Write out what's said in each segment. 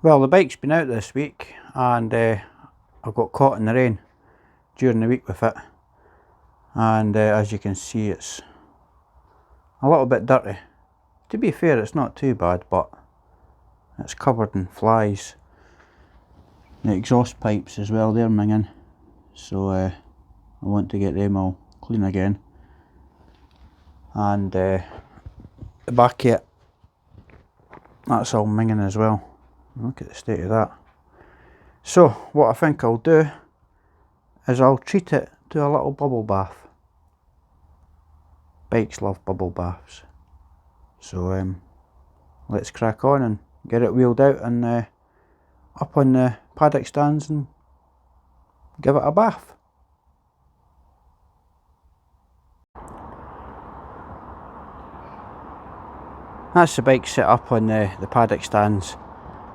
Well, the bike's been out this week and I got caught in the rain during the week with it, and as you can see it's a little bit dirty. To be fair, it's not too bad, but it's covered in flies. The exhaust pipes as well, they're minging, so I want to get them all clean again. And the back of it, that's all minging as well. Look at the state of that. So what I think I'll do is I'll treat it to a little bubble bath. Bikes love bubble baths. So let's crack on and get it wheeled out and up on the paddock stands and give it a bath. That's the bike set up on the paddock stands.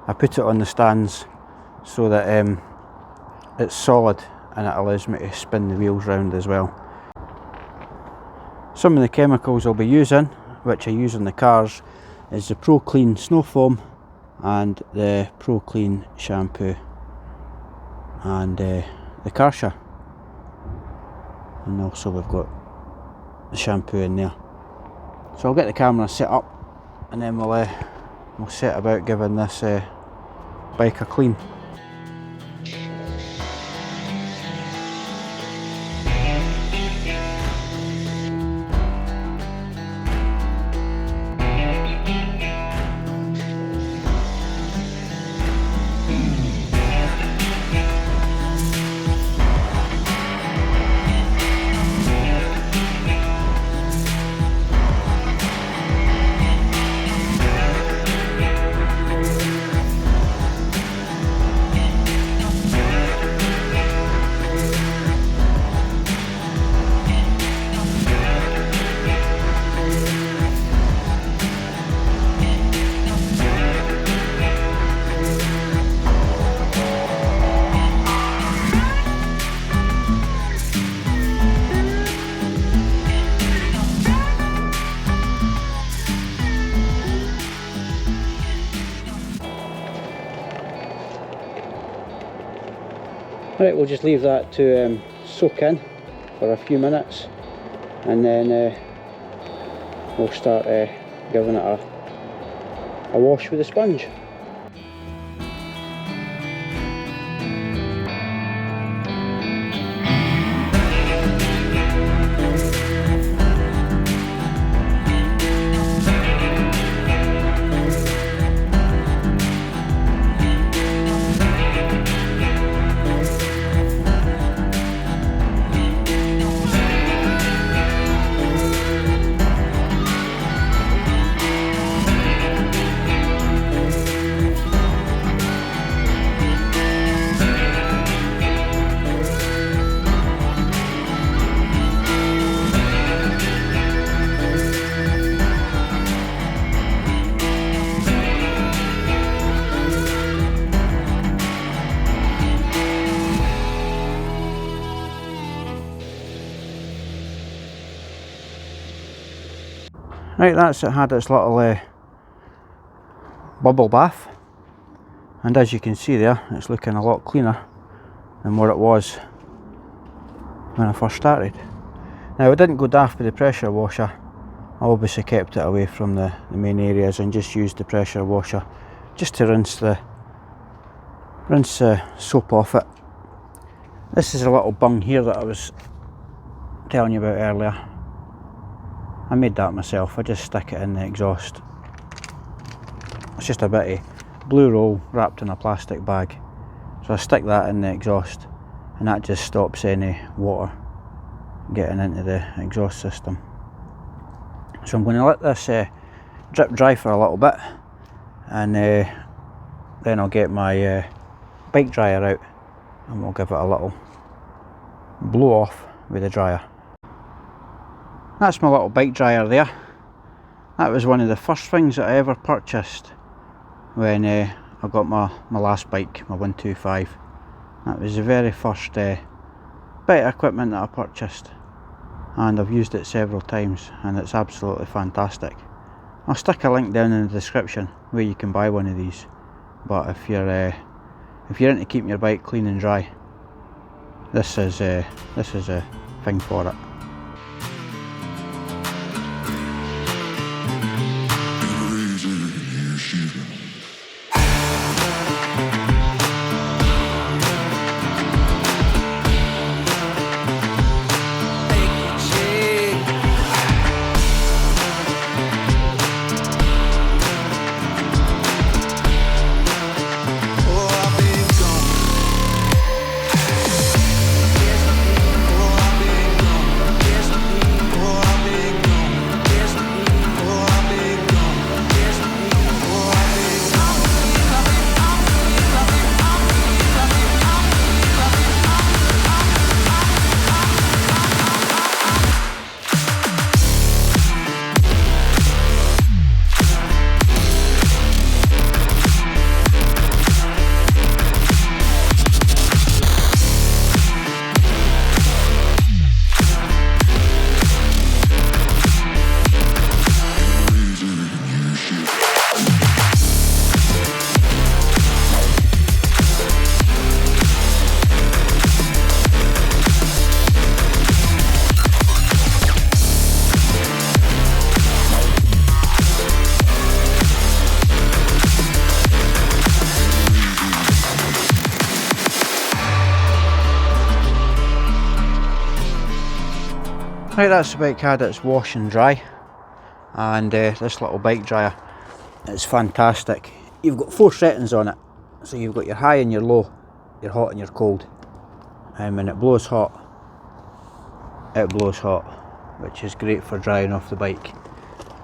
I put it on the stands so that it's solid and it allows me to spin the wheels round as well. Some of the chemicals I'll be using, which I use on the cars, is the Pro Clean Snow Foam and the Pro Clean shampoo and the Karcher. And also we've got the shampoo in there. So I'll get the camera set up and then we'll set about giving this bike a clean. Right, we'll just leave that to soak in for a few minutes and then we'll start giving it a wash with a sponge. Right, that's it, had its little bubble bath, and as you can see there, it's looking a lot cleaner than what it was when I first started. Now I didn't go daft with the pressure washer. I obviously kept it away from the main areas and just used the pressure washer just to rinse the soap off it. This is a little bung here that I was telling you about earlier. I made that myself. I just stick it in the exhaust. It's just a bit of blue roll wrapped in a plastic bag. So I stick that in the exhaust and that just stops any water getting into the exhaust system. So I'm going to let this drip dry for a little bit and then I'll get my bike dryer out and we'll give it a little blow off with the dryer. That's my little bike dryer there. That was one of the first things that I ever purchased when I got my last bike, my 125. That was the very first bit of equipment that I purchased, and I've used it several times and it's absolutely fantastic. I'll stick a link down in the description where you can buy one of these but if you're into keeping your bike clean and dry, this is a thing for it. Right, that's the bike had its wash and dry, and this little bike dryer is fantastic. You've got 4 settings on it, so you've got your high and your low, your hot and your cold, and when it blows hot, which is great for drying off the bike.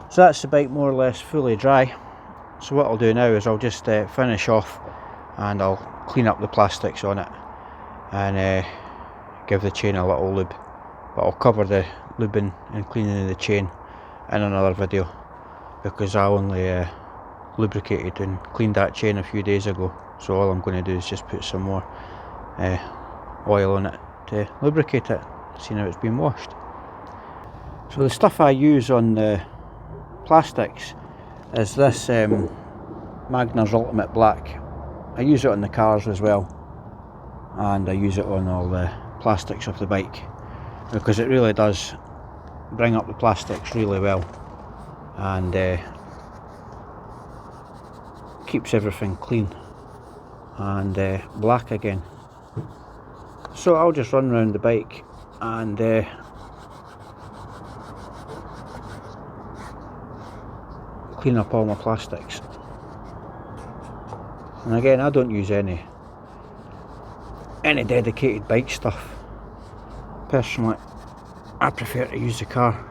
So that's the bike more or less fully dry. So what I'll do now is I'll just finish off, and I'll clean up the plastics on it and give the chain a little lube, but I'll cover the lubing and cleaning of the chain in another video, because I only lubricated and cleaned that chain a few days ago, so all I'm going to do is just put some more oil on it to lubricate it, see how it's been washed. So the stuff I use on the plastics is this Magner's Ultimate Black. I use it on the cars as well, and I use it on all the plastics of the bike, because it really does bring up the plastics really well, and keeps everything clean and black again. So I'll just run around the bike and clean up all my plastics. And again, I don't use any dedicated bike stuff. Personally, I prefer to use the car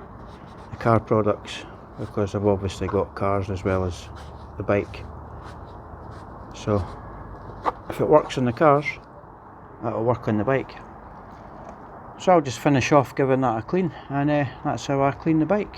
products, because I've obviously got cars as well as the bike. So if it works on the cars, that'll work on the bike. So I'll just finish off giving that a clean, and that's how I clean the bike.